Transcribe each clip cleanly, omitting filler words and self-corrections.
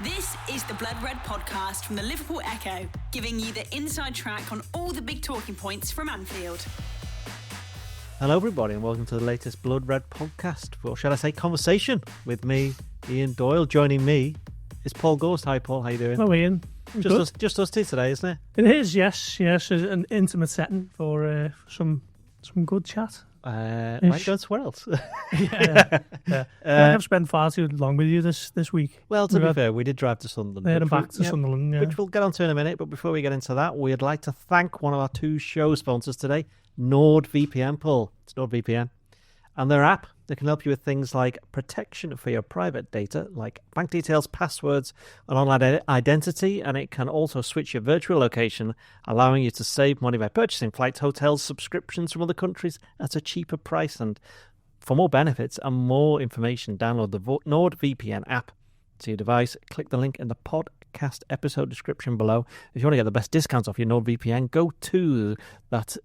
This is the Blood Red podcast from the Liverpool Echo, giving you the inside track on all the big talking points from Anfield. Hello everybody and welcome to the latest Blood Red podcast, or shall I say conversation, with me, Ian Doyle. Joining me is Paul Gorst. Hi Paul, how you doing? Hello Ian. Just us two today, isn't it? It is, yes. It's an intimate setting for some good chat. Right, going somewhere else. Yeah. I've spent far too long with you this week. Well, to be fair, we did drive to Sunderland. There and back to Sunderland, yeah. Which we'll get on to in a minute, but before we get into that, we'd like to thank one of our two show sponsors today, NordVPN, Paul. It's NordVPN. And their app, they can help you with things like protection for your private data, like bank details, passwords, and online identity, and it can also switch your virtual location, allowing you to save money by purchasing flights, hotels, subscriptions from other countries at a cheaper price. And for more benefits and more information, download the NordVPN app to your device. Click the link in the podcast episode description below. If you want to get the best discounts off your NordVPN, go to that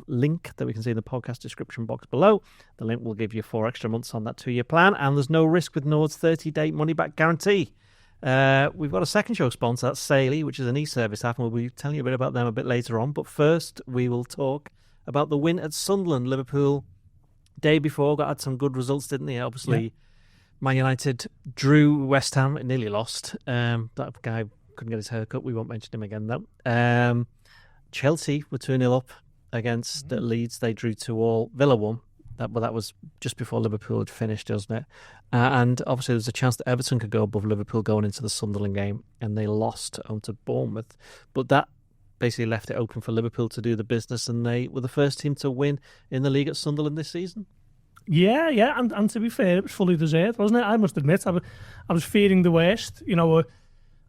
link that we can see in the podcast description box below. The link will give you 4 extra months on that 2-year plan, and there's no risk with Nord's 30-day money-back guarantee. We've got a second show sponsor, that's Saily, which is an e-service app, and we'll be telling you a bit about them a bit later on. But first, we will talk about the win at Sunderland. Liverpool, day before, had some good results, didn't they? Obviously, yeah. Man United drew West Ham, it nearly lost. That guy couldn't get his hair cut. We won't mention him again, though. Chelsea were 2-0 up against Leeds. They drew 2-2. Villa won. But that was just before Liverpool had finished, wasn't it? And obviously, there was a chance that Everton could go above Liverpool going into the Sunderland game, and they lost home to Bournemouth. But that basically left it open for Liverpool to do the business, and they were the first team to win in the league at Sunderland this season. Yeah, and to be fair, it was fully deserved, wasn't it? I must admit, I was fearing the worst. You know,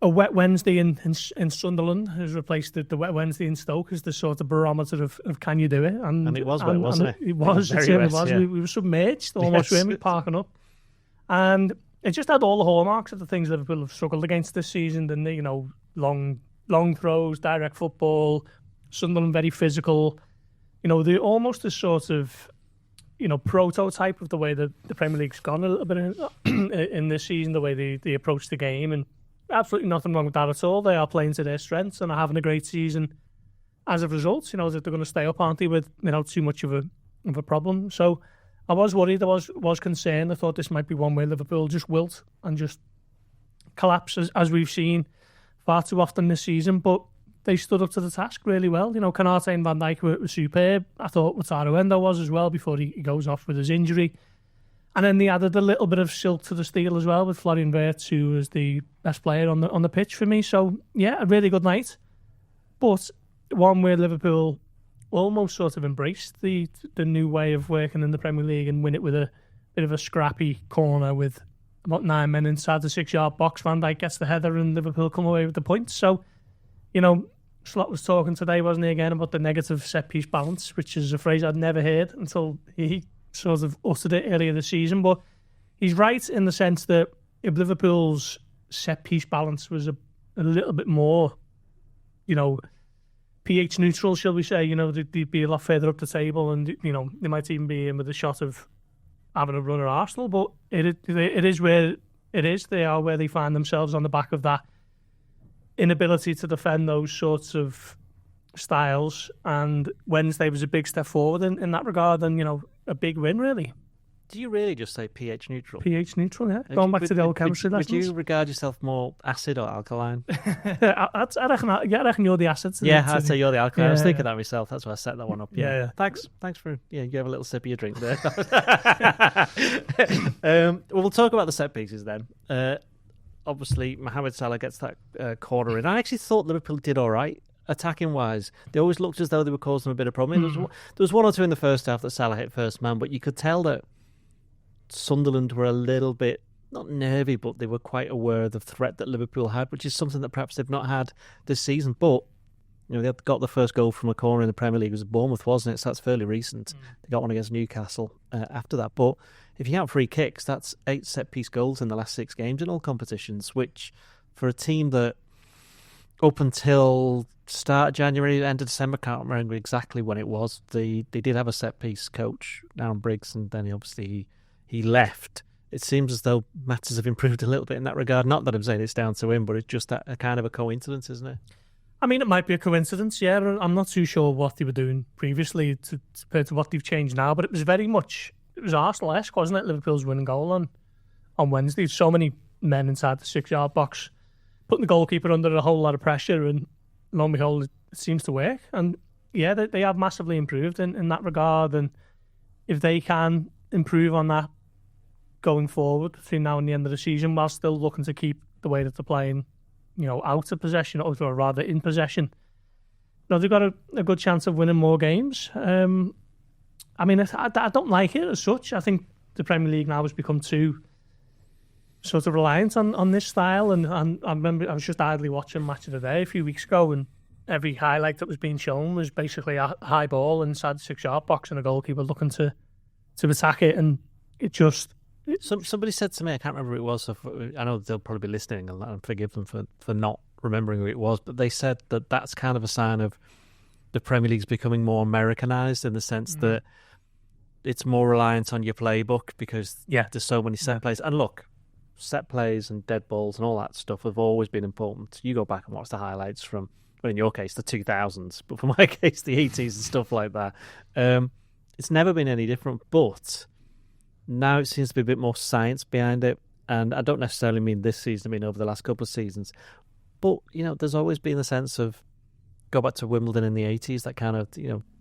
a wet Wednesday in Sunderland has replaced the wet Wednesday in Stoke as the sort of barometer of can you do it? And it was wet, wasn't it? It was. It certainly was. Yeah. We were submerged, almost really parking up. And it just had all the hallmarks of the things Liverpool have struggled against this season. And, long throws, direct football, Sunderland very physical. They're almost a sort of prototype of the way the Premier League's gone a little bit in this season, the way they approach the game, and absolutely nothing wrong with that at all. They are playing to their strengths and are having a great season as a result. That they're going to stay up, aren't they, without too much of a problem. So I was worried, I was concerned. I thought this might be one where Liverpool just wilt and just collapse, as we've seen far too often this season, but they stood up to the task really well. Canate and Van Dijk were superb. I thought Vatarando was as well before he goes off with his injury. And then they added a little bit of silk to the steel as well with Florian Wirtz, who was the best player on the pitch for me. So, yeah, a really good night. But one where Liverpool almost sort of embraced the new way of working in the Premier League and win it with a bit of a scrappy corner with about 9 men inside the 6-yard box. Van Dijk gets the header and Liverpool come away with the points. So, Slot was talking today, wasn't he, again, about the negative set-piece balance, which is a phrase I'd never heard until he sort of uttered it earlier this season. But he's right in the sense that if Liverpool's set-piece balance was a little bit more, pH neutral, shall we say, they'd be a lot further up the table, and, they might even be in with a shot of having a run at Arsenal. But it is where it is. They are where they find themselves on the back of that inability to defend those sorts of styles, and Wednesday was a big step forward in that regard, and a big win really. Do you really just say pH neutral? pH neutral, yeah. Going back to the old chemistry lessons. Would you regard yourself more acid or alkaline? I reckon you're the acid. Yeah, I'd say you're the alkaline. I was thinking that myself. That's why I set that one up. Yeah. Thanks for you have a little sip of your drink there. We'll talk about the set pieces then. Obviously, Mohamed Salah gets that corner in. I actually thought Liverpool did all right, attacking-wise. They always looked as though they were causing a bit of problem. There was 1 or 2 in the first half that Salah hit first man, but you could tell that Sunderland were a little bit, not nervy, but they were quite aware of the threat that Liverpool had, which is something that perhaps they've not had this season. But they got the first goal from a corner in the Premier League. It was at Bournemouth, wasn't it? So that's fairly recent. They got one against Newcastle after that. But if you count free kicks, that's 8 set-piece goals in the last 6 games in all competitions, which for a team that up until start of January, end of December, can't remember exactly when it was, they did have a set-piece coach, Aaron Briggs, and then he left. it seems as though matters have improved a little bit in that regard. Not that I'm saying it's down to him, but it's just a kind of a coincidence, isn't it? I mean, it might be a coincidence, yeah. I'm not too sure what they were doing previously compared to what they've changed now, but it was Arsenal-esque, wasn't it? Liverpool's winning goal on Wednesday. So many men inside the 6-yard box, putting the goalkeeper under a whole lot of pressure, and lo and behold, it seems to work. And yeah, they have massively improved in that regard, and if they can improve on that going forward between now and the end of the season, while still looking to keep the way that they're playing, out of possession, or rather in possession, they've got a good chance of winning more games. I mean, I don't like it as such. I think the Premier League now has become too sort of reliant on this style, and I remember I was just idly watching Match of the Day a few weeks ago, and every highlight that was being shown was basically a high ball inside the 6-yard box and a goalkeeper looking to attack it, and it just... Somebody said to me, I can't remember who it was, so I know they'll probably be listening, and forgive them for not remembering who it was, but they said that that's kind of a sign of the Premier League's becoming more Americanized, in the sense that it's more reliant on your playbook, because there's so many set plays. And look, set plays and dead balls and all that stuff have always been important. You go back and watch the highlights from, well, in your case, the 2000s, but for my case, the 80s and stuff like that. It's never been any different, but now it seems to be a bit more science behind it. And I don't necessarily mean this season, I mean over the last couple of seasons. But, there's always been a sense of, go back to Wimbledon in the 80s, that kind of,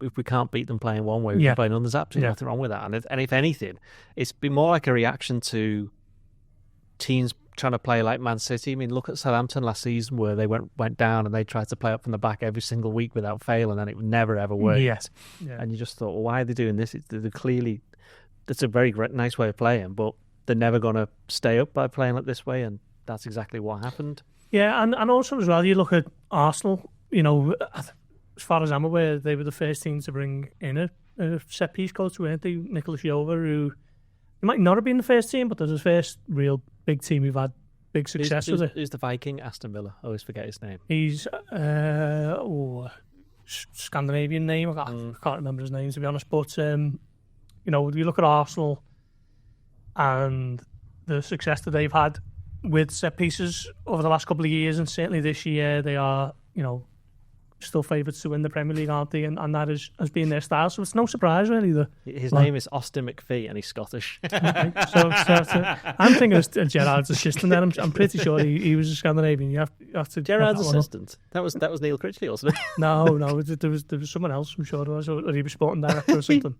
if we can't beat them playing one way, we can play another. There's absolutely nothing wrong with that. And if anything, it's been more like a reaction to teams trying to play like Man City. I mean, look at Southampton last season, where they went down and they tried to play up from the back every single week without fail, and then it never ever worked. Yeah. And you just thought, well, why are they doing this? They're clearly, it's a very nice way of playing, but they're never going to stay up by playing like this way, and that's exactly what happened. Yeah, and also as well, you look at Arsenal, as far as I'm aware, they were the first team to bring in a set-piece coach, weren't they? Nicholas Jover, who might not have been the first team, but they're the first real big team who've had big success with it. Who's the Viking? Aston Villa. I always forget his name. He's Scandinavian name. I can't remember his name, to be honest. But you look at Arsenal and the success that they've had with set pieces over the last couple of years, and certainly this year, they are still favourites to win the Premier League, aren't they? And that has been their style, so it's no surprise really. His name is Austin McPhee, and he's Scottish. Okay. So I'm thinking of Gerrard's assistant. Then I'm pretty sure he was a Scandinavian. You have to Gerrard's assistant. That was Neil Critchley, wasn't it? No, there was someone else. I'm sure there was, or he was sporting director or something.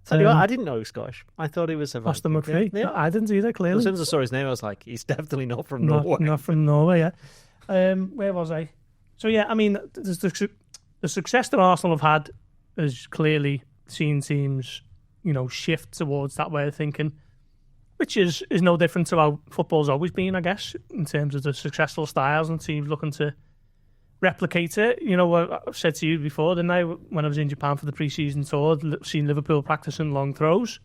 Tell you what, I didn't know he was Scottish. I thought he was a Austin McPhee. Yeah. I didn't either. Clearly, as soon as I saw his name, I was like, he's definitely not from Norway. Not from Norway. Yeah. Where was I? So yeah, I mean, the success that Arsenal have had has clearly seen teams, shift towards that way of thinking, which is no different to how football's always been, I guess, in terms of the successful styles and teams looking to replicate it. I've said to you before, didn't I, when I was in Japan for the pre-season tour, seen Liverpool practicing long throws,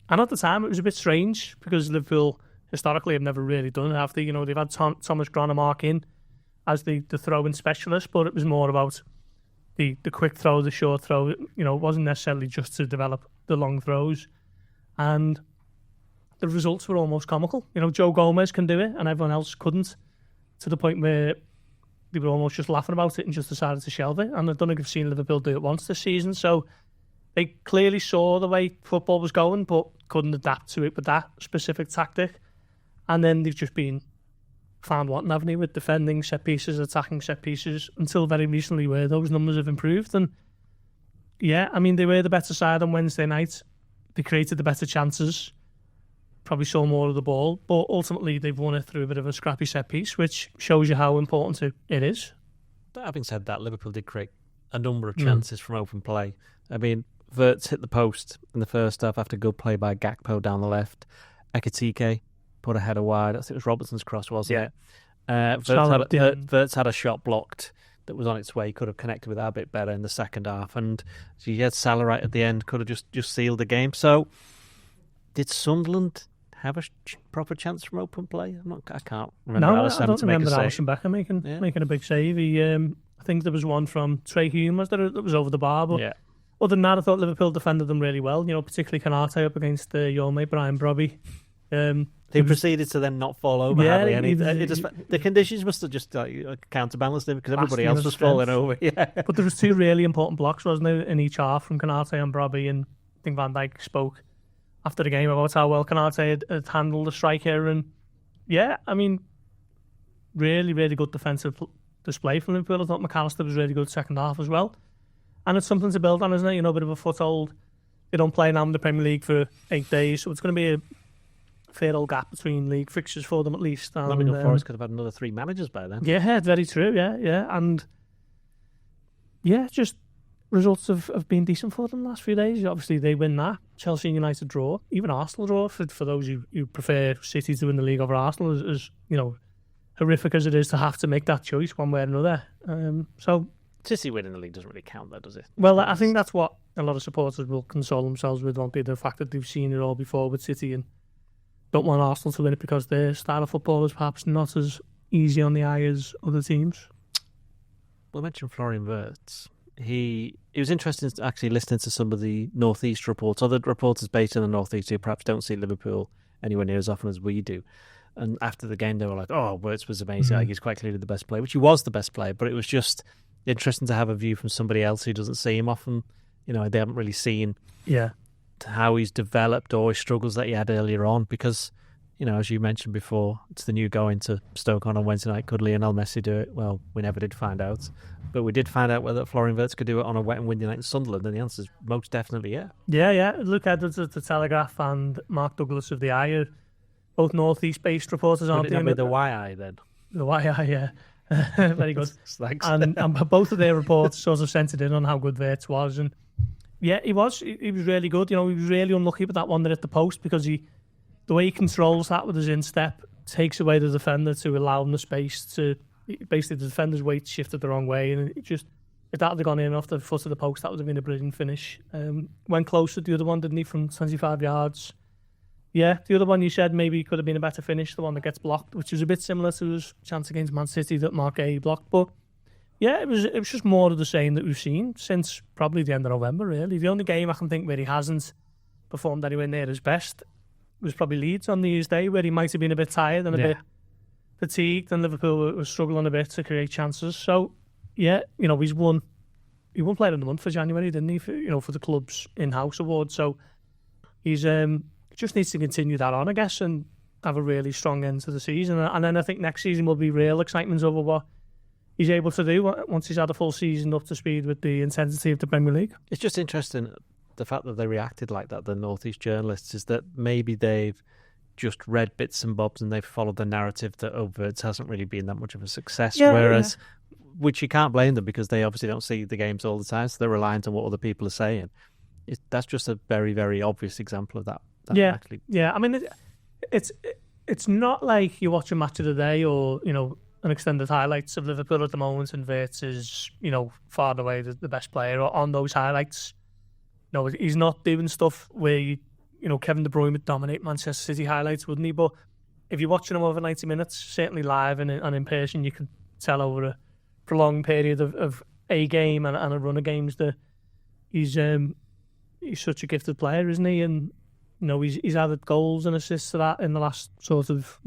and at the time it was a bit strange because Liverpool historically have never really done it, have they? They've had Thomas Granemark in as the throwing specialist, but it was more about the quick throw, the short throw. It wasn't necessarily just to develop the long throws, and the results were almost comical. Joe Gomez can do it, and everyone else couldn't, to the point where they were almost just laughing about it and just decided to shelve it. And I don't think I've seen Liverpool do it once this season. So they clearly saw the way football was going, but couldn't adapt to it with that specific tactic. And then they've just been found wanting, haven't they, with defending set pieces, attacking set pieces, until very recently, where those numbers have improved. And yeah, I mean, they were the better side on Wednesday night. They created the better chances, probably saw more of the ball, but ultimately they've won it through a bit of a scrappy set piece, which shows you how important it is. Having said that, Liverpool did create a number of chances from open play. I mean, Wirtz hit the post in the first half after good play by Gakpo down the left. Ekitike put a header wide. I think it was Robertson's cross, wasn't it? Wirtz had a shot blocked that was on its way. He could have connected with that a bit better in the second half. And he had Salah right at the end, could have just sealed the game. So, did Sunderland have a proper chance from open play? I can't remember. No, I don't remember Alisson Becker making a big save. I think there was one from Trey Hume that was over the bar. But other than that, I thought Liverpool defended them really well. Particularly Kanate up against your mate Brian Brobby. He proceeded to then not fall over. Yeah, hardly any. The conditions must have just counterbalanced him because everybody else was falling over. Yeah, but there was 2 really important blocks, wasn't there, in each half from Canate and Brobby, and I think Van Dijk spoke after the game about how well Canate had handled the striker, and yeah, I mean, really, really good defensive display from Liverpool. I thought McAllister was really good second half as well, and it's something to build on, isn't it? You know, a bit of a foothold. They don't play now in the Premier League for 8 days, so it's going to be a fair old gap between league fixtures for them at least. And, Forest could have had another 3 managers by then. Yeah, very true. Yeah, and yeah, just results have been decent for them the last few days. Obviously, they win that. Chelsea and United draw. Even Arsenal draw, for those who prefer City to win the league over Arsenal, as you know, horrific as it is to have to make that choice one way or another. So City winning the league doesn't really count, though, does it? Well, I think that's what a lot of supporters will console themselves with, won't they? The fact that they've seen it all before with City and don't want Arsenal to win it because their style of football is perhaps not as easy on the eye as other teams. We'll mention Florian Wirtz. It was interesting actually listening to some of the North East reports, other reporters based in the North East who perhaps don't see Liverpool anywhere near as often as we do. And after the game, they were like, "Oh, Wirtz was amazing. Like, he's quite clearly the best player," which he was the best player. But it was just interesting to have a view from somebody else who doesn't see him often. You know, they haven't really seen how he's developed or his struggles that he had earlier on. Because, you know, as you mentioned before, it's the new going to Stoke on Wednesday night. Could Lionel Messi do it? Well, we never did find out. But we did find out whether Florian Wirtz could do it on a wet and windy night in Sunderland, and the answer is most definitely yeah. Yeah. Luke Edwards of the Telegraph and Mark Douglas of the Eye are both North East based reporters, aren't they? With the YI then. The YI, yeah. Very good. Thanks. And both of their reports sort of centred in on how good Wirtz was, and yeah, he was really good. You know, he was really unlucky with that one that hit the post because the way he controls that with his instep takes away the defender to allow him the space to. Basically, the defender's weight shifted the wrong way, and if that had gone in off the foot of the post, that would have been a brilliant finish. Went close to the other one, didn't he, from 25 yards? Yeah, the other one you said maybe could have been a better finish, the one that gets blocked, which was a bit similar to his chance against Man City that Mark A blocked. But yeah, it was just more of the same that we've seen since probably the end of November, really. The only game I can think where he hasn't performed anywhere near his best was probably Leeds on New Year's Day, where he might have been a bit tired and a bit fatigued, and Liverpool was struggling a bit to create chances. So yeah, you know, he won Player of the Month for January, didn't he? For the club's in-house award. So he's just needs to continue that on, I guess, and have a really strong end to the season. And then I think next season will be real excitement over what he's able to do once he's had a full season up to speed with the intensity of the Premier League. It's just interesting the fact that they reacted like that, the North East journalists, is that maybe they've just read bits and bobs and they've followed the narrative that Wirtz hasn't really been that much of a success, which you can't blame them because they obviously don't see the games all the time, so they're reliant on what other people are saying. That's just a very, very obvious example of that. I mean, it's not like you watch a match of the day or, you know, an extended highlights of Liverpool at the moment and Wirtz is, you know, far and away the best player on those highlights. No, he's not doing stuff where Kevin De Bruyne would dominate Manchester City highlights, wouldn't he? But if you're watching him over 90 minutes, certainly live and in person, you can tell over a prolonged period of a game and a run of games that he's such a gifted player, isn't he? And you know, he's added goals and assists to that in the last sort of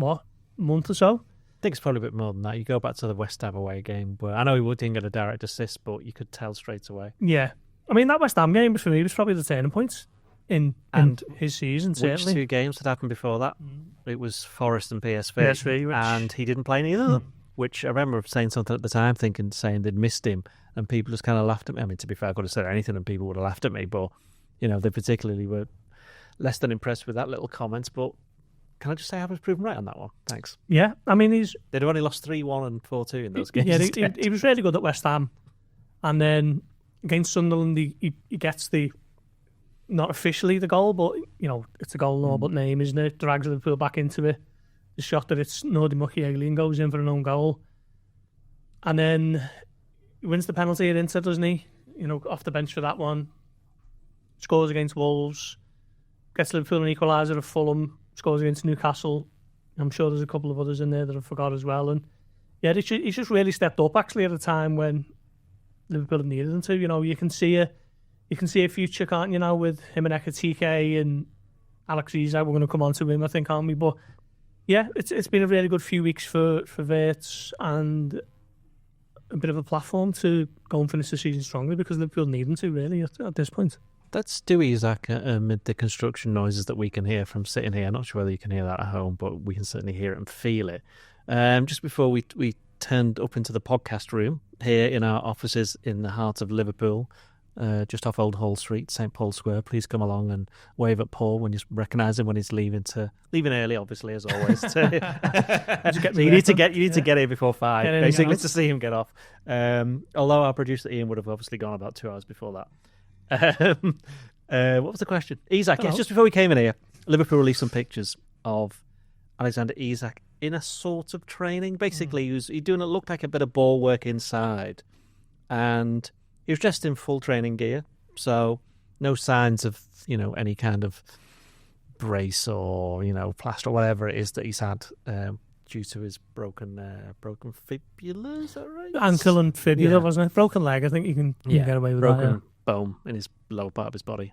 month or so. I think it's probably a bit more than that. You go back to the West Ham away game where I know he didn't get a direct assist, but you could tell straight away. Yeah, I mean that West Ham game for me was probably the turning point in his season. Certainly, which 2 games had happened before that? It was Forest and PSV, and he didn't play in either of them. Which I remember saying something at the time, saying they'd missed him, and people just kind of laughed at me. I mean, to be fair, I could have said anything and people would have laughed at me, but you know, they particularly were less than impressed with that little comment. But can I just say I was proven right on that one? Thanks. Yeah, I mean, they'd only lost 3-1 and 4-2 in those games. Yeah, he was really good at West Ham, and then against Sunderland, he gets not officially the goal, but you know, it's a goal in all but name, isn't it? Drags Liverpool back into it. The shot that it's Nordi Mukiele and goes in for an own goal, and then he wins the penalty at Inter, doesn't he? You know, off the bench for that one. Scores against Wolves, gets Liverpool an equaliser at Fulham, scores against Newcastle. I'm sure there's a couple of others in there that I forgot as well. And yeah, he's just really stepped up actually at a time when Liverpool needed him to. You know, you can see a future, can't you, now with him and Ekitike and Alex Isak, we're going to come on to him, I think, aren't we? But yeah, it's been a really good few weeks for Wirtz and a bit of a platform to go and finish the season strongly because Liverpool need them to, really, at this point. Let's do Isak amid the construction noises that we can hear from sitting here. Not sure whether you can hear that at home, but we can certainly hear it and feel it. Just before we turned up into the podcast room here in our offices in the heart of Liverpool, just off Old Hall Street, St Paul Square. Please come along and wave at Paul when you recognise him when he's leaving early, obviously, as always. You need to get here before 5, basically, to see him get off. Although our producer Ian would have obviously gone about 2 hours before that. What was the question? Isak. Yes, just before we came in here, Liverpool released some pictures of Alexander Isak in a sort of training. Basically, he was doing it looked like a bit of ball work inside, and he was dressed in full training gear, so no signs of any kind of brace or plaster or whatever it is that he's had due to his broken fibula. Is that right? Ankle and fibula, wasn't it? Broken leg. I think you can get away with broken that. Bone in his lower part of his body.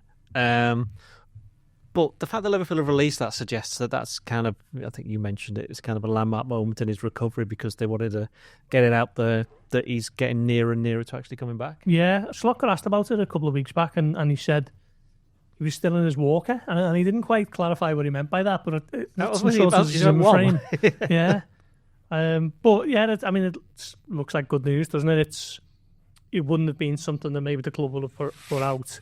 But the fact that Liverpool have released that suggests that that's kind of, I think you mentioned it, it's kind of a landmark moment in his recovery because they wanted to get it out there that he's getting nearer and nearer to actually coming back. Yeah, Slot got asked about it a couple of weeks back and he said he was still in his walker and he didn't quite clarify what he meant by that, but it's some sort of Zimmer frame. Yeah. But yeah, it looks like good news, doesn't it? It wouldn't have been something that maybe the club would have put out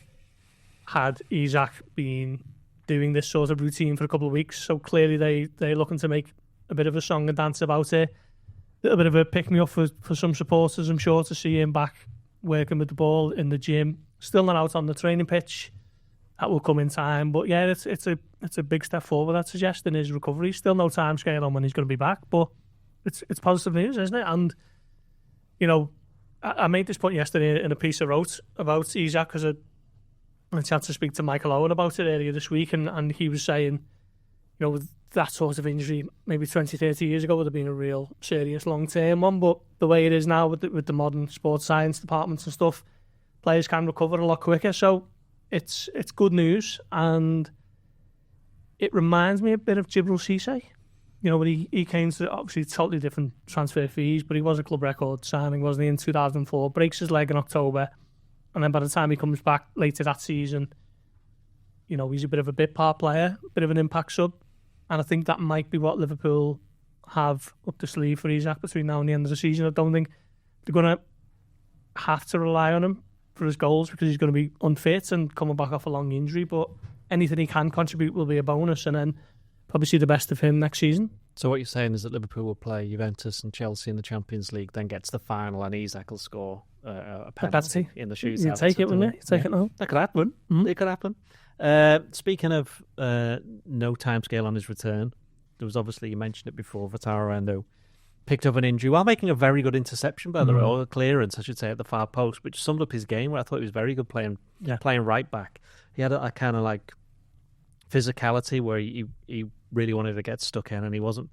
had Isak been doing this sort of routine for a couple of weeks. So clearly they're looking to make a bit of a song and dance about it. A little bit of a pick-me-up for some supporters, I'm sure, to see him back working with the ball in the gym. Still not out on the training pitch. That will come in time. But yeah, it's a big step forward, I'd suggest, in his recovery. Still no time scale on when he's going to be back, but it's positive news, isn't it? And, I made this point yesterday in a piece I wrote about Isak because I had a chance to speak to Michael Owen about it earlier this week, and he was saying, with that sort of injury, maybe 20, 30 years ago would have been a real serious long-term one, but the way it is now with the modern sports science departments and stuff, players can recover a lot quicker, so it's good news, and it reminds me a bit of Djibril Cissé. When he came to obviously totally different transfer fees, but he was a club record signing, wasn't he, in 2004, breaks his leg in October, and then by the time he comes back later that season, he's a bit of a bit part player, a bit of an impact sub, and I think that might be what Liverpool have up the sleeve for Isak between now and the end of the season. I don't think they're going to have to rely on him for his goals because he's going to be unfit and coming back off a long injury, but anything he can contribute will be a bonus, and then probably see the best of him next season. So what you're saying is that Liverpool will play Juventus and Chelsea in the Champions League, then get to the final and Isak will score a penalty in the shootout. You take it, wouldn't you? Take it now. That could happen. It could happen. Speaking of no timescale on his return, there was obviously, you mentioned it before, Vatarando picked up an injury while making a very good interception, by the way, or a clearance, I should say, at the far post, which summed up his game, where I thought he was very good playing right back. He had a kind of like physicality where he really wanted to get stuck in, and he wasn't.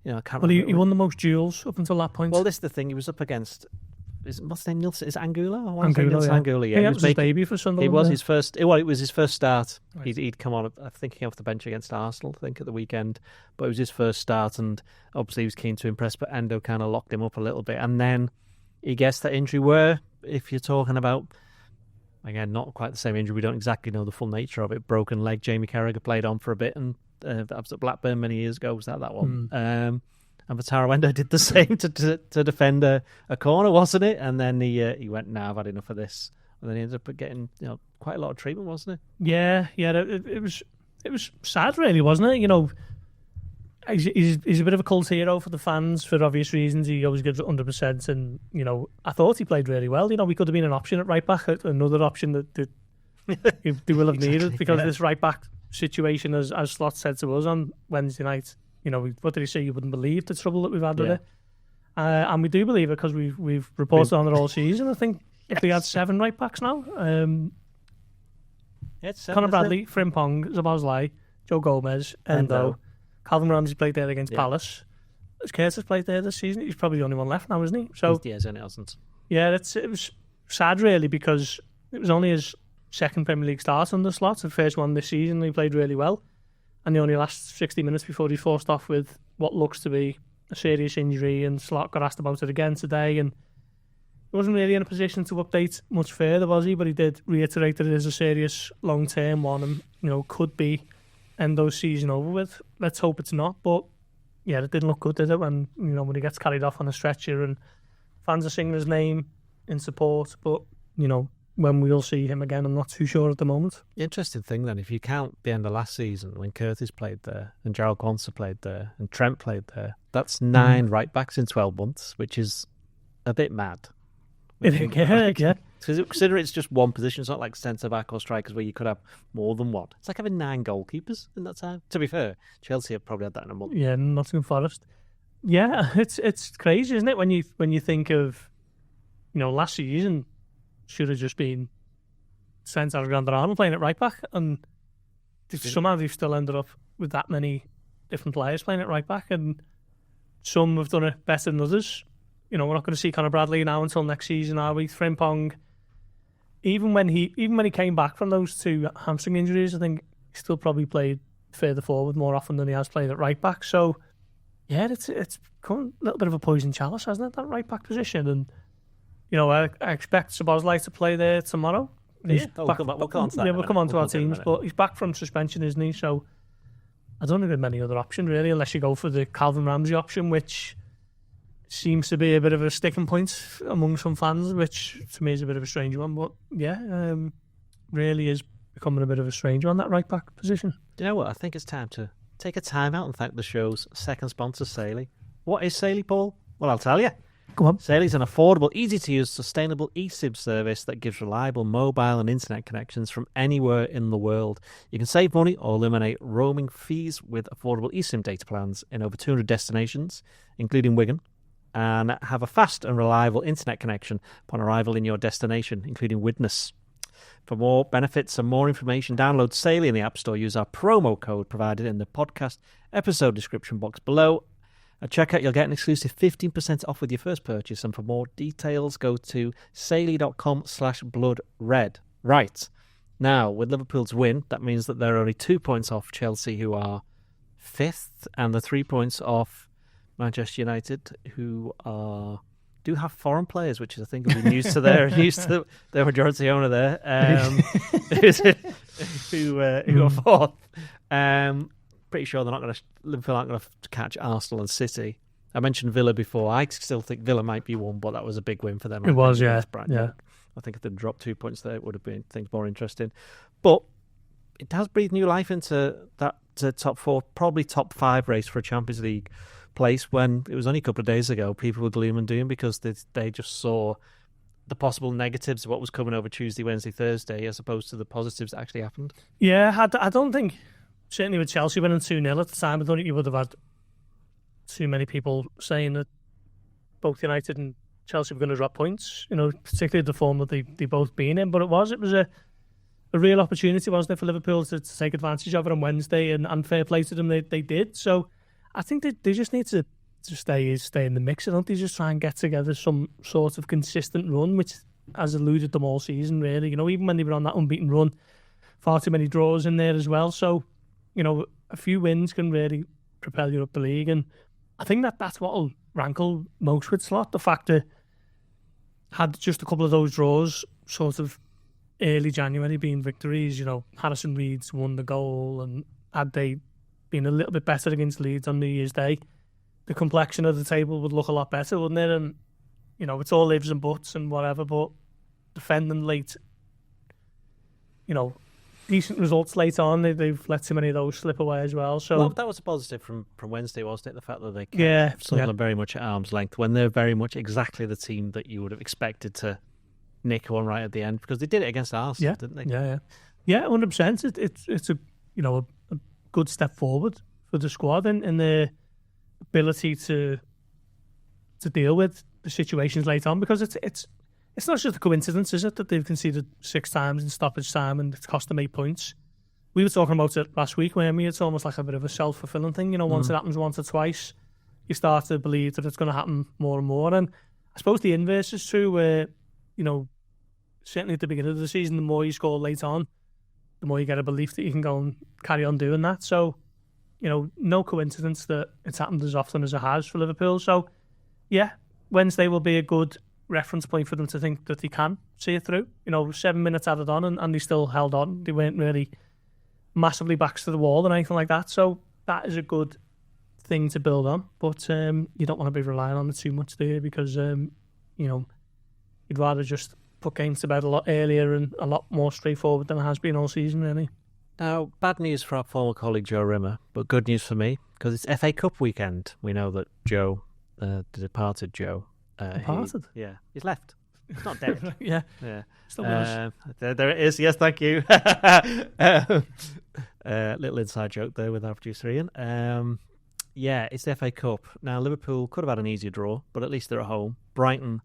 I can't. Well, he won the most duels up until that point. Well, this is the thing. He was up against. What's his name? Nielsen? Is it Anguilla? Anguilla, yeah. It was his debut for Sunderland. It was his first. Well, it was his first start. Right. He'd come on. I think he came off the bench against Arsenal, I think, at the weekend. But it was his first start, and obviously he was keen to impress. But Endo kind of locked him up a little bit, and then he gets that injury. Where, if you're talking about, again, not quite the same injury, we don't exactly know the full nature of it. Broken leg. Jamie Carragher played on for a bit, and that was at Blackburn many years ago. Was that one? And Vatarando did the same to defend a corner, wasn't it? And then he went, "Nah, I've had enough of this." And then he ended up getting quite a lot of treatment, wasn't it? Yeah. It was sad, really, wasn't it? He's a bit of a cult hero for the fans for obvious reasons. He always gives it 100%, and I thought he played really well. We could have been an option at right back, another option that they will have needed because this right back situation, as Slot said to us on Wednesday night. What did he say? You wouldn't believe the trouble that we've had with it. And we do believe it because we've reported on it all season. I think if we had 7 right backs now. Conor Bradley, Frimpong, Szoboszlai, Joe Gomez, Endo. Calvin Ramsey played there against Palace. Has Curtis played there this season? He's probably the only one left now, isn't he? So he hasn't. Yeah, it was sad, really, because it was only his second Premier League start under Slot, the first one this season. He played really well. and he only lasts 60 minutes before he's forced off with what looks to be a serious injury, and Slot got asked about it again today, and he wasn't really in a position to update much further, was he? But he did reiterate that it is a serious long-term one, and could be end those season over with. Let's hope it's not, but yeah, it didn't look good, did it? When when he gets carried off on a stretcher and fans are singing his name in support, but when we'll see him again, I'm not too sure at the moment. Interesting thing then, if you count the end of last season when Curtis played there and Gerald Quansah played there and Trent played there, that's 9 right backs in 12 months, which is a bit mad. Yeah. Consider it's just one position. It's not like centre back or strikers where you could have more than one. It's like having 9 goalkeepers in that time. To be fair, Chelsea have probably had that in a month. Yeah, Nottingham Forest. Yeah, it's crazy, isn't it? When you think of last season should have just been Trent Alexander-Arnold playing at right back, and somehow they've still ended up with that many different players playing at right back, and some have done it better than others. We're not going to see Conor Bradley now until next season, are we? Frimpong, even when he came back from those 2 hamstring injuries, I think he still probably played further forward more often than he has played at right back. So yeah, it's become a little bit of a poison chalice, hasn't it, that right back position? And I expect Szoboszlai to play there tomorrow. We'll come on to that. Yeah, we'll come on to our teams, but he's back from suspension, isn't he? So I don't think there's many other options really, unless you go for the Calvin Ramsey option, which seems to be a bit of a sticking point among some fans, which to me is a bit of a strange one. But yeah, really is becoming a bit of a strange one, that right back position. Do you know what? I think it's time to take a time out and thank the show's second sponsor, Saley. What is Saley, Paul? Well, I'll tell you. Go on. Saley's an affordable, easy-to-use, sustainable eSIM service that gives reliable mobile and internet connections from anywhere in the world. You can save money or eliminate roaming fees with affordable eSIM data plans in over 200 destinations, including Wigan, and have a fast and reliable internet connection upon arrival in your destination, including Widnes. For more benefits and more information, download Saley in the App Store. Use our promo code provided in the podcast episode description box below. At checkout, you'll get an exclusive 15% off with your first purchase. And for more details, go to saley.com/bloodred. Right. Now, with Liverpool's win, that means that they're only 2 points off Chelsea, who are 5th, and the 3 points off Manchester United, who do have foreign players, which is, I think, will be news to their majority owner there, who are 4th. Pretty sure Liverpool aren't going to catch Arsenal and City. I mentioned Villa before. I still think Villa might be one, but that was a big win for them. It was, yeah. Yeah. I think if they'd dropped 2 points there, it would have been things more interesting. But it has breathed new life into that top 4, probably top 5 race for a Champions League place, when it was only a couple of days ago people were gloom and doom because they just saw the possible negatives of what was coming over Tuesday, Wednesday, Thursday, as opposed to the positives that actually happened. Yeah, I don't think, certainly with Chelsea winning 2-0 at the time, I don't think you would have had too many people saying that both United and Chelsea were going to drop points, particularly the form that they both been in. But it was a real opportunity, wasn't it, for Liverpool to take advantage of it on Wednesday, and fair play to them, they did. So I think they just need to stay in the mix, don't they? Just try and get together some sort of consistent run, which has eluded them all season, really. Even when they were on that unbeaten run, far too many draws in there as well. So, a few wins can really propel you up the league, and I think that's what will rankle most with Slot. The fact that had just a couple of those draws sort of early January being victories, Harrison Reed's won the goal, and had they been a little bit better against Leeds on New Year's Day, the complexion of the table would look a lot better, wouldn't it? And, it's all ifs and buts and whatever, but defending late, decent results late on, they've let too many of those slip away as well. So, well, that was a positive from Wednesday, wasn't it? The fact that they kept Sunderland very much at arm's length, when they're very much exactly the team that you would have expected to nick one right at the end, because they did it against Arsenal, didn't they? Yeah, 100%. It's a good step forward for the squad and their ability to deal with the situations late on, because it's not just a coincidence, is it, that they've conceded 6 times in stoppage time and it's cost them 8 points. We were talking about it last week, weren't we? It's almost like a bit of a self-fulfilling thing. Once it happens once or twice, you start to believe that it's going to happen more and more. And I suppose the inverse is true, where, certainly at the beginning of the season, the more you score late on, the more you get a belief that you can go and carry on doing that. So no coincidence that it's happened as often as it has for Liverpool. So, yeah, Wednesday will be a good reference point for them to think that they can see it through. 7 minutes added on and they still held on. They weren't really massively backs to the wall or anything like that. So that is a good thing to build on. But you don't want to be relying on it too much there because, you'd rather just put games to bed a lot earlier and a lot more straightforward than it has been all season, really. Now, bad news for our former colleague Joe Rimmer, but good news for me because it's FA Cup weekend. We know that Joe, the departed Joe, departed? He's left. He's not dead. yeah. Still with us. There it is. Yes, thank you. Little inside joke there with our producer Ian. It's the FA Cup. Now, Liverpool could have had an easier draw, but at least they're at home. Brighton,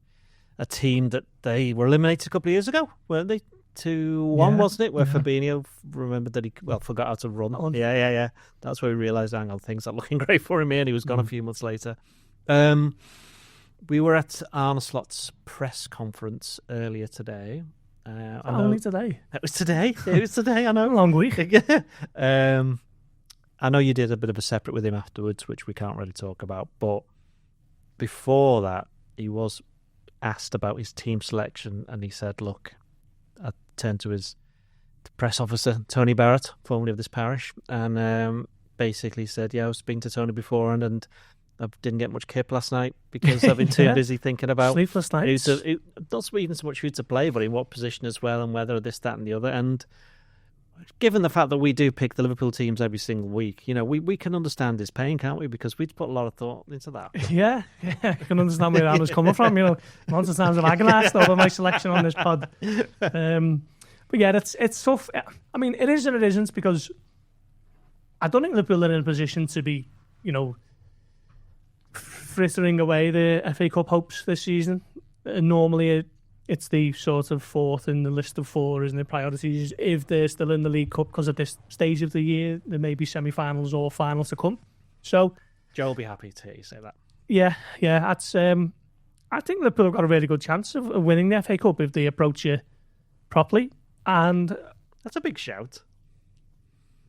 a team that they were eliminated a couple of years ago, weren't they? 2-1, wasn't it? Where Fabinho remembered that he forgot how to run. Yeah. That's where we realised, hang on, things are looking great for him here, and he was gone a few months later. We were at Arne Slot's press conference earlier today. Only today? It was today. I know. Long week. I know you did a bit of a separate with him afterwards, which we can't really talk about. But before that, he was asked about his team selection, and he said, look, I turned to his press officer, Tony Barrett, formerly of this parish, and basically said, I was speaking to Tony before, and I didn't get much kip last night because I've been too busy thinking about sleepless nights. Not even so much who to play, but in what position as well, and whether this, that, and the other. And given the fact that we do pick the Liverpool teams every single week, we can understand his pain, can't we? Because we'd put a lot of thought into that. Yeah, I can understand where Anna's coming from. Lots of times I've agonised over my selection on this pod. But yeah, it's tough. I mean, it is and it isn't, because I don't think Liverpool are in a position to be, frittering away the FA Cup hopes this season. Normally it's the sort of fourth in the list of four, isn't it, priorities, if they're still in the League Cup, because at this stage of the year there may be semi-finals or finals to come. So Joe will be happy to hear you say that. Yeah, that's I think Liverpool have got a really good chance of winning the FA Cup if they approach it properly. And that's a big shout.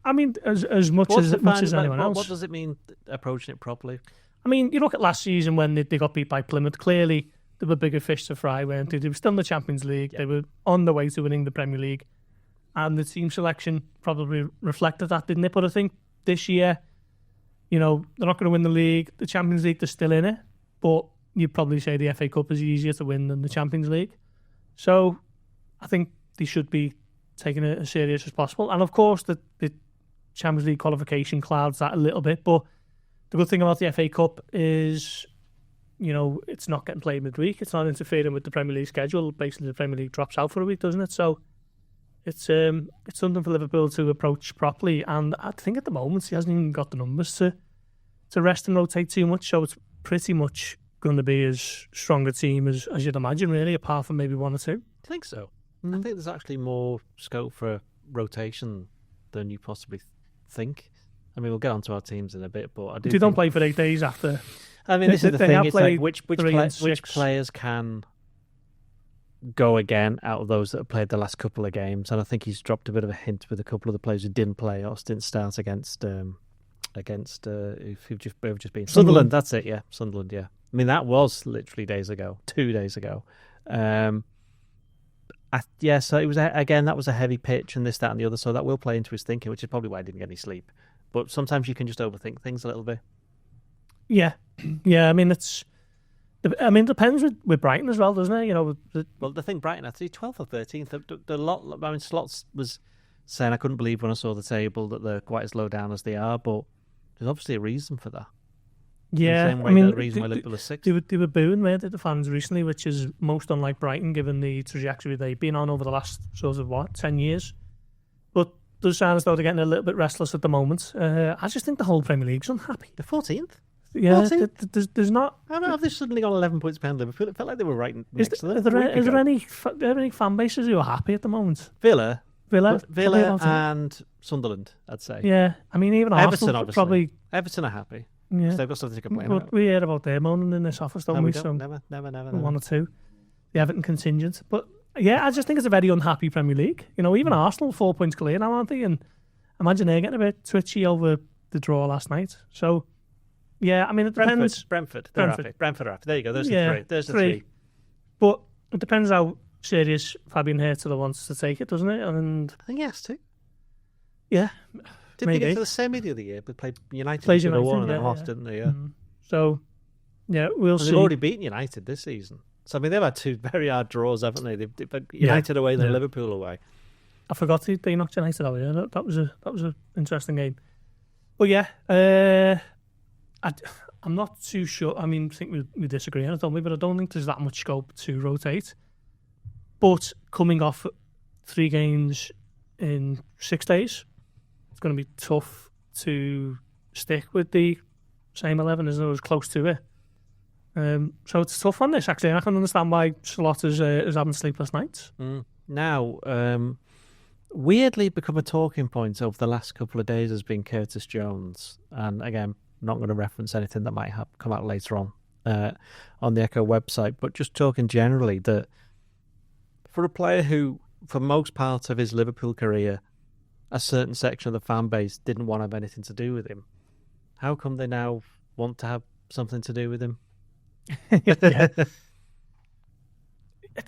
I mean, as much as anyone else. What does it mean, approaching it properly? I mean, you look at last season when they got beat by Plymouth. Clearly, there were bigger fish to fry, weren't they? They were still in the Champions League. Yeah. They were on the way to winning the Premier League. And the team selection probably reflected that, didn't it? But I think this year, they're not going to win the league. The Champions League, they're still in it. But you'd probably say the FA Cup is easier to win than the Champions League. So I think they should be taking it as serious as possible. And of course, the Champions League qualification clouds that a little bit. But the good thing about the FA Cup is, it's not getting played midweek. It's not interfering with the Premier League schedule. Basically, the Premier League drops out for a week, doesn't it? So it's something for Liverpool to approach properly. And I think at the moment he hasn't even got the numbers to rest and rotate too much. So it's pretty much going to be as strong a team as you'd imagine, really, apart from maybe one or two. Do you think so? I think there's actually more scope for rotation than you possibly think. I mean, we'll get onto our teams in a bit, but I do. They don't play for 8 days after. I mean, this is the thing. It's like which players can go again out of those that have played the last couple of games, and I think he's dropped a bit of a hint with a couple of the players who didn't play or didn't start against who've just been Sunderland. That's it. Yeah, Sunderland. Yeah. I mean, that was literally 2 days ago. So it was that was a heavy pitch and this, that, and the other. So that will play into his thinking, which is probably why I didn't get any sleep. But sometimes you can just overthink things a little bit. Yeah. I mean, it depends with Brighton as well, doesn't it? The thing, Brighton, I'd say 12th or 13th. I mean, Slots was saying I couldn't believe when I saw the table that they're quite as low down as they are, but there's obviously a reason for that. Yeah, the same way the reason why Liverpool is 6th. They were booing, weren't they, the fans recently, which is most unlike Brighton, given the trajectory they've been on over the last 10 years. But it does sound as though they're getting a little bit restless at the moment. I just think the whole Premier League's unhappy. The 14th? Yeah, there's not. I don't know if they've suddenly got 11 points behind Liverpool. It felt like they were right next to them. Is there any fan bases who are happy at the moment? Villa and Sunderland, I'd say. Yeah, I mean, even Everton, Arsenal probably. Everton are happy. Yeah, they've got something to complain about. We hear about their moaning in this office, don't we? Never. One or two. The Everton contingent. But yeah, I just think it's a very unhappy Premier League. Even Arsenal 4 points clear now, aren't they? And imagine they're getting a bit twitchy over the draw last night. So, yeah, I mean, it depends. Brentford. They're happy. Brentford are happy. There you go. There's the three. There's the three. But it depends how serious Fabian Hertler wants to take it, doesn't it? And I think he has to. Yeah. Did they get to the semi the other year? But played United. Plays United, and then lost, didn't they? Yeah. So, yeah, we'll see. They've already beaten United this season. So, I mean, they've had two very hard draws, haven't they? They've United away, then Liverpool away. I forgot they knocked United out. Yeah, that was an interesting game. But yeah, I'm not too sure. I mean, I think we disagree on it, don't we? But I don't think there's that much scope to rotate. But coming off 3 games in 6 days, it's going to be tough to stick with the same 11, isn't it? It was close to it. So it's tough on this, actually. I can understand why Slot is having sleepless nights. Now, weirdly become a talking point over the last couple of days has been Curtis Jones. And again, not going to reference anything that might have come out later on the Echo website, but just talking generally that for a player who, for most part of his Liverpool career, a certain section of the fan base didn't want to have anything to do with him, how come they now want to have something to do with him?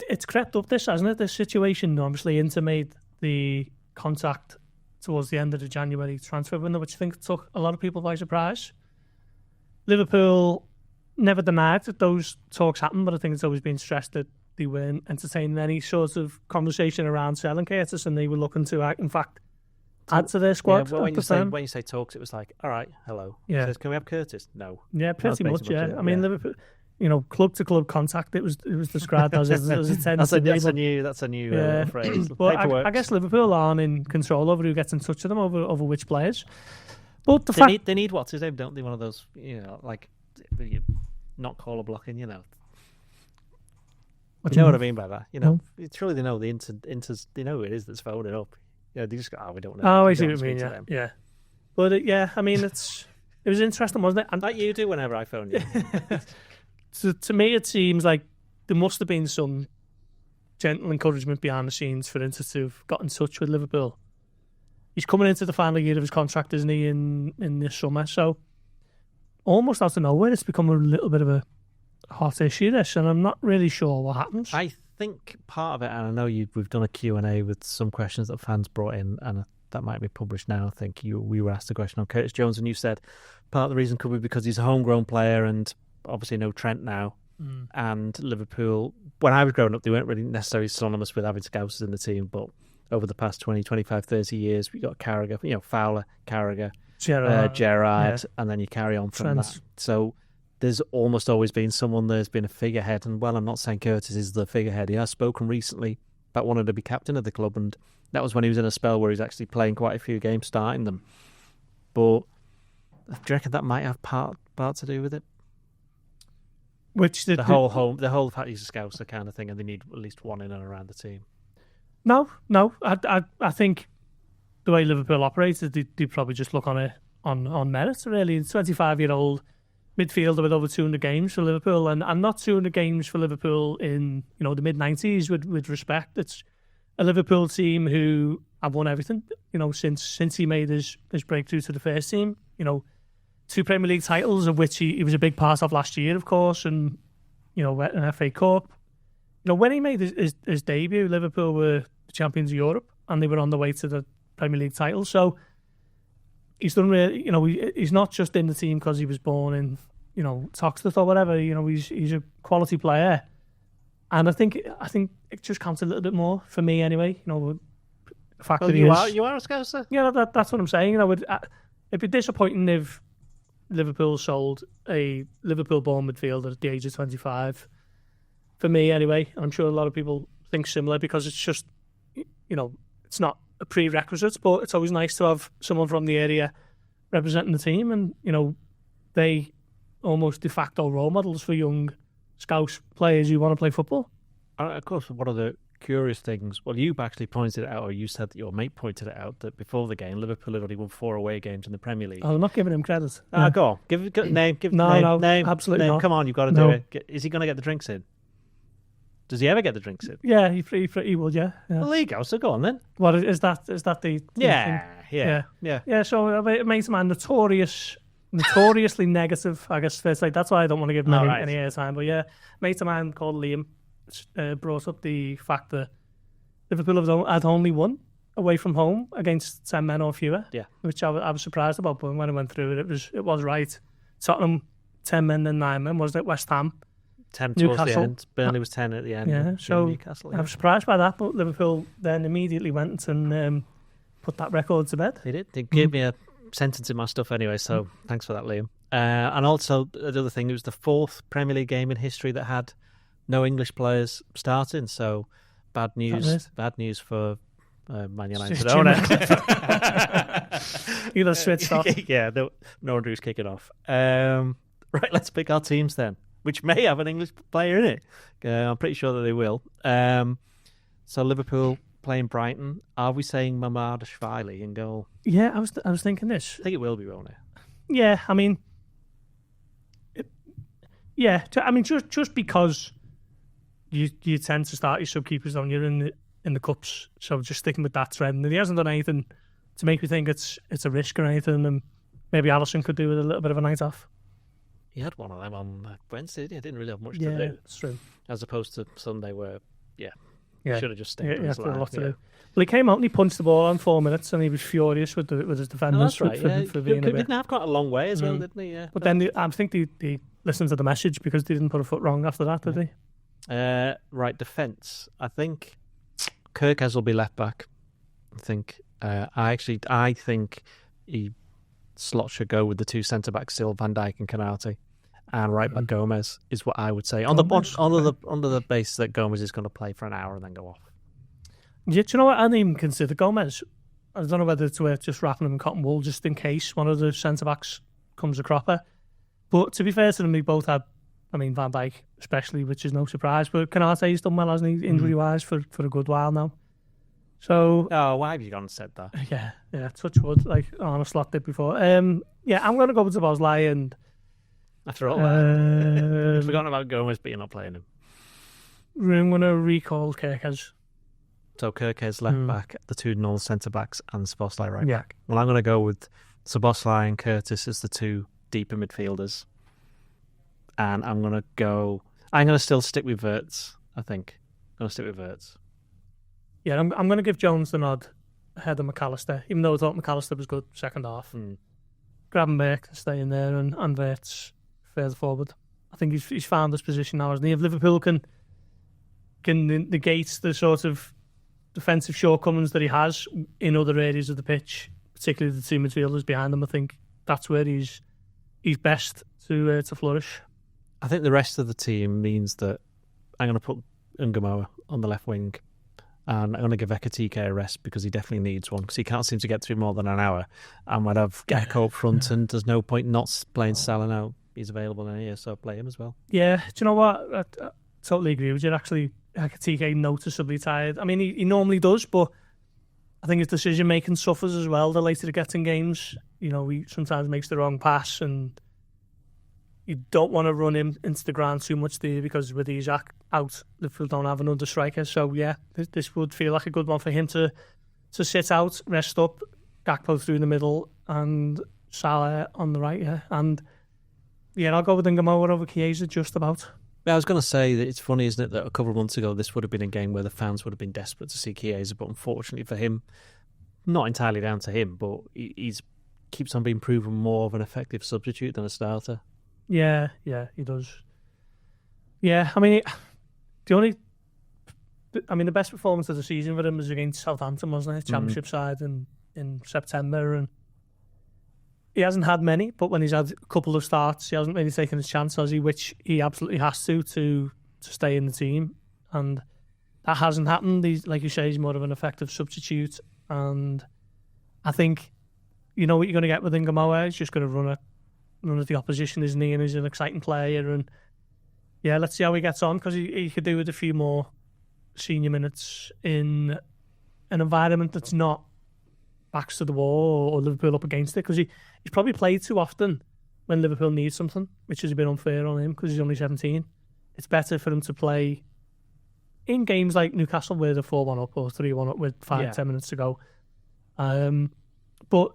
It's crept up, this, hasn't it? This situation. Obviously, Inter made the contact towards the end of the January transfer window, which I think took a lot of people by surprise. Liverpool never denied that those talks happened, but I think it's always been stressed that they weren't entertaining any sort of conversation around selling Curtis, and they were looking to, in fact, add to their squad. Yeah, when you say talks, it was like, all right, hello. Yeah. Says, can we have Curtis? No. Yeah, pretty much. Yeah. I mean, Liverpool, club to club contact. It was described as it tends to be. That's a new phrase. But I guess Liverpool aren't in control over who gets in touch with them over which players. But they need what's his name, don't they? One of those, like not caller blocking, You know what I mean by that? Surely they know the Inter's. They know who it is that's phoning up. Yeah, they just go, we don't know. Oh, I see what you mean. Yeah. But I mean, it was interesting, wasn't it? And like you do whenever I phone you. So to me, it seems like there must have been some gentle encouragement behind the scenes for Inter to have got in touch with Liverpool. He's coming into the final year of his contract, isn't he, in this summer? So almost out of nowhere, it's become a little bit of a hot issue, this, and I'm not really sure what happens. I think part of it, and I know we've done a Q&A with some questions that fans brought in, and that might be published now. I think we were asked a question on Curtis Jones, and you said part of the reason could be because he's a homegrown player and obviously no Trent now. And Liverpool, when I was growing up, they weren't really necessarily synonymous with having Scousers in the team, but over the past 20, 25, 30 years, we got Carragher, Fowler, Carragher, Gerrard, and then you carry on from that. So there's almost always been someone there's been a figurehead, and I'm not saying Curtis is the figurehead. He has spoken recently about wanting to be captain of the club, and that was when he was in a spell where he's actually playing quite a few games, starting them. But do you reckon that might have part to do with it? Which the whole fact he's a Scouser kind of thing, and they need at least one in and around the team. No. I think the way Liverpool operates, they probably just look on it on merits. Really, 25-year-old midfielder with over 200 games for Liverpool, and not 200 games for Liverpool in the mid-90s. With respect, it's a Liverpool team who have won everything. Since he made his breakthrough to the first team. 2 Premier League titles, of which he was a big part of last year, of course, and an FA Cup. When he made his debut, Liverpool were the champions of Europe, and they were on the way to the Premier League title. So he's done really. He's not just in the team because he was born in Toxteth or whatever. He's a quality player, and I think it just counts a little bit more for me anyway. The fact that you are a Scouser. Yeah, that's what I'm saying. It'd be disappointing if Liverpool sold a Liverpool-born midfielder at the age of 25. For me, anyway. I'm sure a lot of people think similar because it's just, it's not a prerequisite, but it's always nice to have someone from the area representing the team, and they almost de facto role models for young Scouse players who want to play football. Of course, one of the curious things, well, you actually pointed it out, or you said that your mate pointed it out, that before the game, Liverpool had already won 4 away games in the Premier League. I'm not giving him credit. Go on. Give name. No, name. Absolutely name. not. Come on, you've got to do it. Is he going to get the drinks in? Does he ever get the drinks in? Yeah, he would, yeah. Well, there you go. So go on then. What is that? Is that the yeah? Thing? Yeah. So it makes him notoriously negative, I guess. That's why I don't want to give him any airtime. But yeah, mate of mine called Liam brought up the fact that Liverpool had only won away from home against 10 men or fewer. Yeah, which I was surprised about. But when I went through it, it was right. Tottenham 10 men and 9 men. Was it West Ham? 10 towards the end. Burnley was 10 at the end. Yeah, so Newcastle, I was surprised by that. But Liverpool then immediately went and put that record to bed. They did. They gave me a sentence in my stuff anyway, so thanks for that, Liam. And also, the other thing, it was the 4th Premier League game in history that had no English players starting, so bad news for Man United owner. You got switched off. Yeah, no one who's kicking off. Right, let's pick our teams then, which may have an English player in it. I'm pretty sure that they will. So Liverpool playing Brighton. Are we saying Mamardashvili in goal? Yeah, I was thinking this. I think it will be, won't it? Yeah, I mean, just because you tend to start your sub-keepers on you in the cups, so just sticking with that trend. And he hasn't done anything to make me think it's a risk or anything, and maybe Alisson could do with a little bit of a night off. He had one of them on Wednesday. He didn't really have much to do. Yeah, that's true. As opposed to Sunday where, should have just stayed. Yeah, he had a lot to do. Well, he came out and he punched the ball on 4 minutes, and he was furious with his defenders for being a bit. Didn't have quite a long way as well, didn't he? Yeah. But then I think they listened to the message because they didn't put a foot wrong after that, did they? Right, defence. I think Kirkes will be left back. I think. I think Slot should go with the 2 centre backs still, Van Dijk and Canate, and right back Gomez is what I would say under the basis that Gomez is going to play for an hour and then go off. Yeah, do you know what? I didn't even consider Gomez. I don't know whether it's worth just wrapping him in cotton wool just in case one of the centre backs comes a cropper. But to be fair to them, they both had. I mean, Van Dijk especially, which is no surprise. But Canate's done well, hasn't he, injury wise for a good while now. So, why have you gone and said that? Yeah, touch wood, like Arne Slot did before. I'm going to go with Szoboszlai, and after all that, I've forgotten about Gomez, but you're not playing him. I'm going to recall Kirkes. So Kirkes left back, the 2 normal centre backs, and Szoboszlai right back. Well, I'm going to go with Szoboszlai and Curtis as the 2 deeper midfielders, and I'm going to still stick with Wirtz. I think I'm going to stick with Wirtz. Yeah, I'm going to give Jones the nod ahead of McAllister, even though I thought McAllister was good second half. Gravenberch to stay in there and Wirtz further forward. I think he's found his position now, hasn't he? If Liverpool can negate the sort of defensive shortcomings that he has in other areas of the pitch, particularly the 2 midfielders behind him, I think that's where he's best to flourish. I think the rest of the team means that I'm going to put Ngumoa on the left wing. And I'm going to give Ekatike a rest because he definitely needs one because he can't seem to get through more than an hour. And we'd have Gecko up front, and there's no point not playing Salah now. He's available in here, so play him as well. Yeah, do you know what? I totally agree with you. Actually, Ekatike noticeably tired. I mean, he normally does, but I think his decision making suffers as well the later he gets in games. You know, he sometimes makes the wrong pass, and you don't want to run him into the ground too much there because with Isaac out, Liverpool don't have another striker. So yeah, this would feel like a good one for him to sit out, rest up, Gakpo through the middle, and Salah on the right. Yeah, and I'll go with Ngumoa over Chiesa just about. Yeah, I was going to say that it's funny, isn't it, that a couple of months ago this would have been a game where the fans would have been desperate to see Chiesa, but unfortunately for him, not entirely down to him, but he's keeps on being proven more of an effective substitute than a starter. Yeah, he does. Yeah, I mean, the best performance of the season for him was against Southampton, wasn't it? Championship side in September, and he hasn't had many, but when he's had a couple of starts, he hasn't really taken his chance, has he? Which he absolutely has to stay in the team, and that hasn't happened. He's, like you say, he's more of an effective substitute, and I think you know what you're going to get with Ngumoa. He's just going to run at the opposition, isn't he? And he's an exciting player, and yeah, let's see how he gets on because he could do with a few more senior minutes in an environment that's not backs to the wall or Liverpool up against it, because he's probably played too often when Liverpool needs something, which has been unfair on him because he's only 17. It's better for him to play in games like Newcastle where they're 4-1 up or 3-1 up with 5-10 minutes to go. but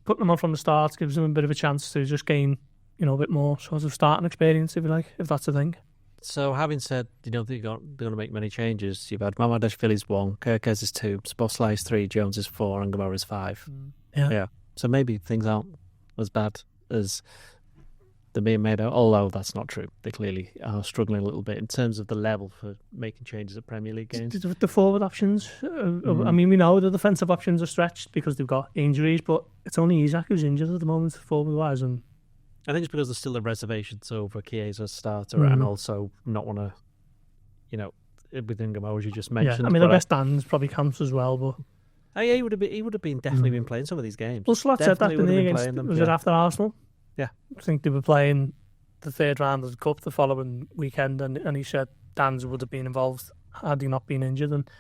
putting them on from the start gives them a bit of a chance to just gain, a bit more sort of starting experience, if you like, if that's the thing. So, having said, they're going to make many changes, you've had Mamadashvili's 1, Kerkez is 2, Szoboszlai is 3, Jones is 4, and Gamora is 5. Yeah. So maybe things aren't as bad as they're being made out, although that's not true. They clearly are struggling a little bit in terms of the level for making changes at Premier League games. The forward options, I mean, we know the defensive options are stretched because they've got injuries, but it's only Isak who's injured at the moment, forward-wise, and I think it's because there's still a reservations over Chiesa as starter and also not want to, within Gamora, as you just mentioned. Yeah, I mean, the best stands probably counts as well, but... Oh, yeah, he would have been definitely been playing some of these games. Well, Slot said that, didn't he, was it after Arsenal? Yeah. I think they were playing the third round of the Cup the following weekend, and he said Dan's would have been involved had he not been injured. And,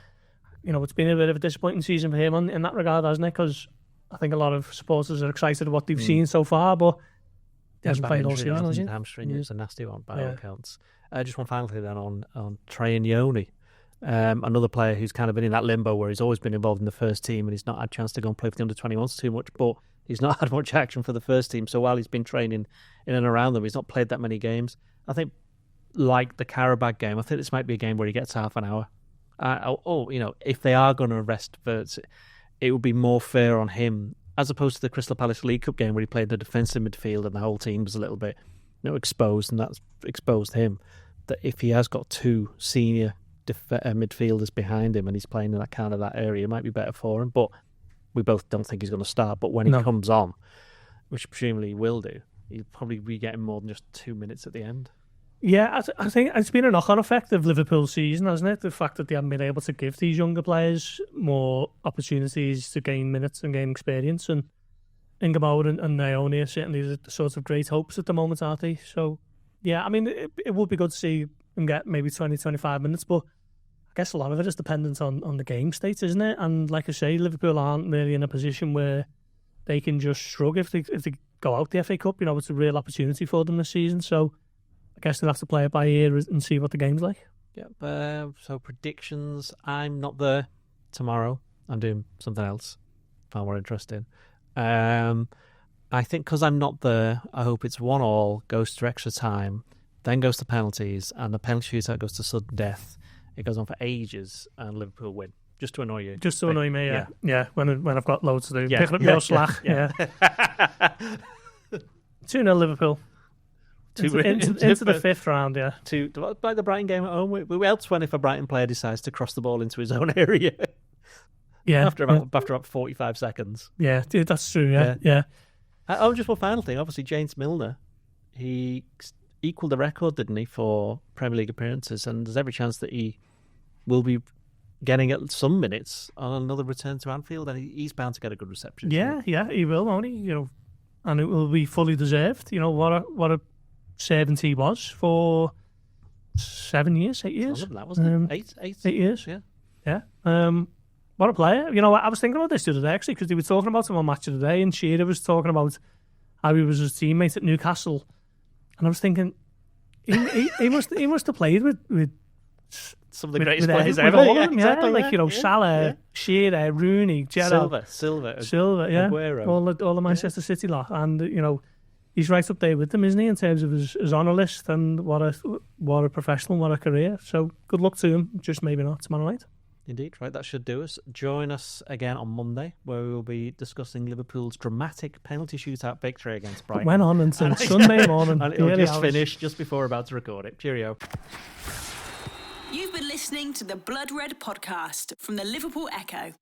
it's been a bit of a disappointing season for him in that regard, hasn't it? Because I think a lot of supporters are excited at what they've seen so far, but... He hasn't played all season, has he? Hamstring, it's a nasty one by all accounts. Just one final thing then on Trey and Yoni. Another player who's kind of been in that limbo where he's always been involved in the first team and he's not had a chance to go and play for the under-21s too much, but he's not had much action for the first team. So while he's been training in and around them, he's not played that many games. I think, like the Karabakh game, I think this might be a game where he gets half an hour. If they are going to rest Wirtz, it would be more fair on him, as opposed to the Crystal Palace League Cup game where he played the defensive midfield and the whole team was a little bit exposed, and that's exposed him. That if he has got 2 senior midfielders behind him and he's playing in that area, it might be better for him. But we both don't think he's going to start. But when he comes on, which presumably he will do, he'll probably be getting more than just 2 minutes at the end. Yeah, I think it's been a knock-on effect of Liverpool's season, hasn't it? The fact that they haven't been able to give these younger players more opportunities to gain minutes and gain experience. And Gamora and Naoni are certainly the sort of great hopes at the moment, aren't they? So, yeah, I mean, it would be good to see them get maybe 20, 25 minutes, but I guess a lot of it is dependent on the game state, isn't it? And like I say, Liverpool aren't really in a position where they can just shrug if they go out the FA Cup. It's a real opportunity for them this season, so I guess they'll have to play it by ear and see what the game's like. Yep. So predictions. I'm not there tomorrow. I'm doing something else. Far more interesting. I think because I'm not there, I hope it's 1-1, goes to extra time, then goes to penalties, and the penalty shootout goes to sudden death. It goes on for ages, and Liverpool win. Just to annoy you. Just to annoy me, yeah. Yeah, when I've got loads to do. Yeah. Picking up your slack. Yeah. 2-0 Liverpool. Into the fifth round, yeah. Like the Brighton game at home, we helped when if a Brighton player decides to cross the ball into his own area. Yeah. After about 45 seconds. Yeah, that's true, yeah. Just one final thing. Obviously, James Milner, he equalled the record, didn't he, for Premier League appearances, and there's every chance that he will be getting some minutes on another return to Anfield, and he's bound to get a good reception. Yeah, he will, won't he? And it will be fully deserved. What a servant he was for 7 years, 8 years. Longer than that, wasn't it? 8 years. Yeah. What a player. I was thinking about this the other day, actually, because they were talking about him on Match of the Day, and Shearer was talking about how he was his teammate at Newcastle. And I was thinking, he must have played with some of the greatest players ever. Yeah, Salah, Shearer, Rooney, Gerrard. Silva, yeah. Aguero. All the Manchester City lot. And, he's right up there with them, isn't he, in terms of his honour list, and what a professional, what a career. So good luck to him, just maybe not tomorrow night. Indeed, right, that should do us. Join us again on Monday, where we will be discussing Liverpool's dramatic penalty shootout victory against Brighton. It went on until Sunday morning. And it'll just finish just before about to record it. Cheerio. You've been listening to the Blood Red podcast from the Liverpool Echo.